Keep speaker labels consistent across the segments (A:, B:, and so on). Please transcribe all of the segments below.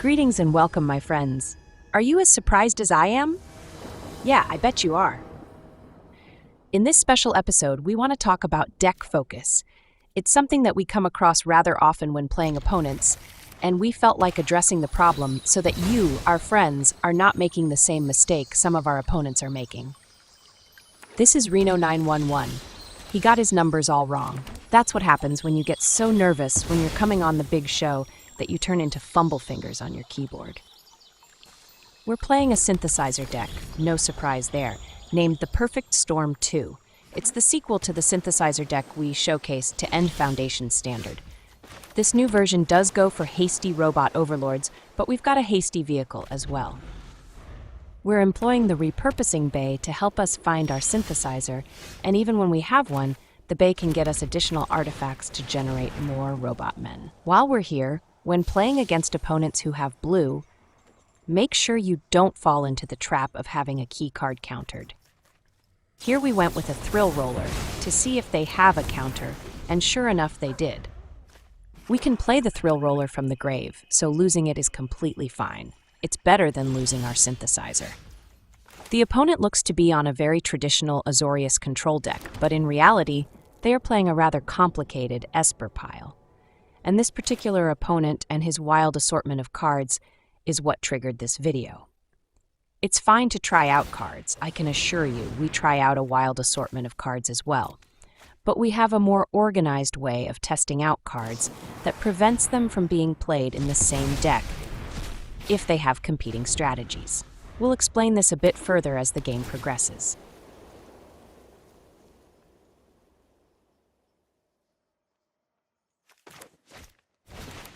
A: Greetings and welcome, my friends. Are you as surprised as I am? Yeah, I bet you are. In this special episode, we want to talk about deck focus. It's something that we come across rather often when playing opponents, and we felt like addressing the problem so that you, our friends, are not making the same mistake some of our opponents are making. This is Reno 911. He got his numbers all wrong. That's what happens when you get so nervous when you're coming on the big show that you turn into fumble fingers on your keyboard. We're playing a synthesizer deck, no surprise there, named the Perfect Storm 2. It's the sequel to the synthesizer deck we showcased to end Foundation Standard. This new version does go for hasty robot overlords, but we've got a hasty vehicle as well. We're employing the repurposing bay to help us find our synthesizer, and even when we have one, the bay can get us additional artifacts to generate more robot men. While we're here, when playing against opponents who have blue, make sure you don't fall into the trap of having a key card countered. Here we went with a thrill roller to see if they have a counter, and sure enough they did. We can play the thrill roller from the grave, so losing it is completely fine. It's better than losing our synthesizer. The opponent looks to be on a very traditional Azorius control deck, but in reality, they are playing a rather complicated Esper pile. And this particular opponent and his wild assortment of cards is what triggered this video. It's fine to try out cards. I can assure you, we try out a wild assortment of cards as well. But we have a more organized way of testing out cards that prevents them from being played in the same deck if they have competing strategies. We'll explain this a bit further as the game progresses.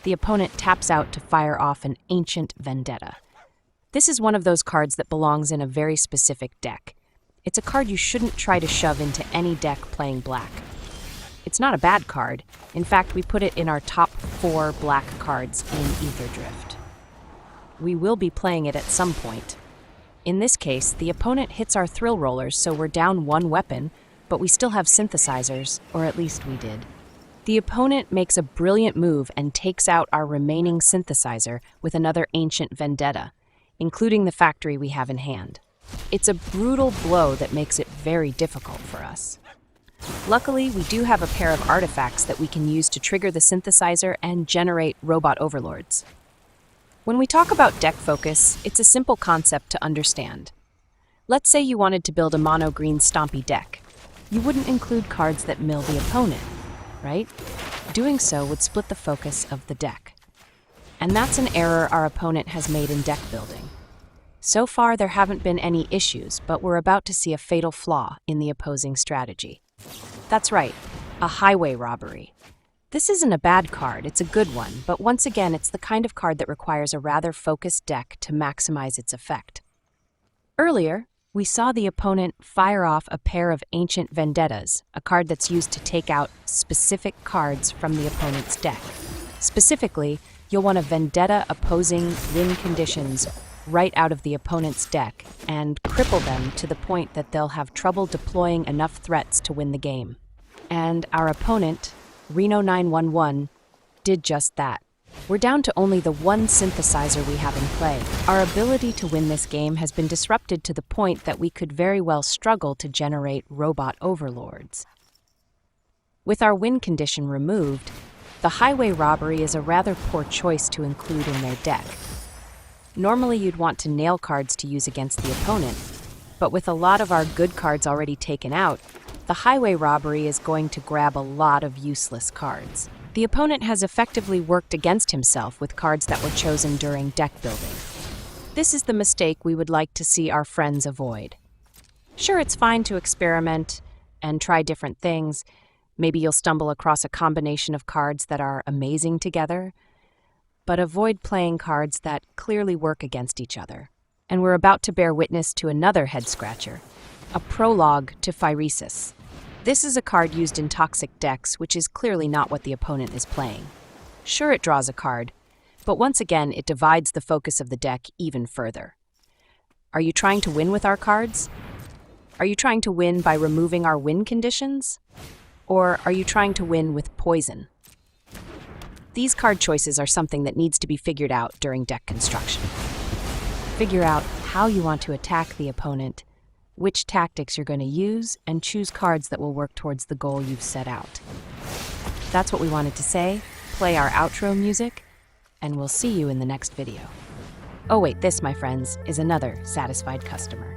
A: The opponent taps out to fire off an Ancient Vendetta. This is one of those cards that belongs in a very specific deck. It's a card you shouldn't try to shove into any deck playing black. It's not a bad card. In fact, we put it in our top 4 black cards in Ether Drift. We will be playing it at some point. In this case, the opponent hits our thrill rollers, so we're down 1 weapon, but we still have synthesizers, or at least we did. The opponent makes a brilliant move and takes out our remaining synthesizer with another Ancient Vendetta, including the factory we have in hand. It's a brutal blow that makes it very difficult for us. Luckily, we do have a pair of artifacts that we can use to trigger the synthesizer and generate robot overlords. When we talk about deck focus, it's a simple concept to understand. Let's say you wanted to build a mono-green stompy deck. You wouldn't include cards that mill the opponent, right? Doing so would split the focus of the deck. And that's an error our opponent has made in deck building. So far, there haven't been any issues, but we're about to see a fatal flaw in the opposing strategy. That's right, a highway robbery. This isn't a bad card, it's a good one, but once again, it's the kind of card that requires a rather focused deck to maximize its effect. Earlier, we saw the opponent fire off a pair of Ancient Vendettas, a card that's used to take out specific cards from the opponent's deck. Specifically, you'll want to Vendetta opposing win conditions right out of the opponent's deck and cripple them to the point that they'll have trouble deploying enough threats to win the game. And our opponent, Reno 911, did just that. We're down to only the 1 synthesizer we have in play. Our ability to win this game has been disrupted to the point that we could very well struggle to generate robot overlords. With our win condition removed, the highway robbery is a rather poor choice to include in their deck. Normally you'd want to nail cards to use against the opponent, but with a lot of our good cards already taken out, the highway robbery is going to grab a lot of useless cards. The opponent has effectively worked against himself with cards that were chosen during deck building. This is the mistake we would like to see our friends avoid. Sure, it's fine to experiment and try different things. Maybe you'll stumble across a combination of cards that are amazing together, but avoid playing cards that clearly work against each other. And we're about to bear witness to another head-scratcher, a prologue to Phyresis. This is a card used in toxic decks, which is clearly not what the opponent is playing. Sure, it draws a card, but once again, it divides the focus of the deck even further. Are you trying to win with our cards? Are you trying to win by removing our win conditions? Or are you trying to win with poison? These card choices are something that needs to be figured out during deck construction. Figure out how you want to attack the opponent, which tactics you're going to use, and choose cards that will work towards the goal you've set out. That's what we wanted to say. Play our outro music, and we'll see you in the next video. Oh wait, this, my friends, is another satisfied customer.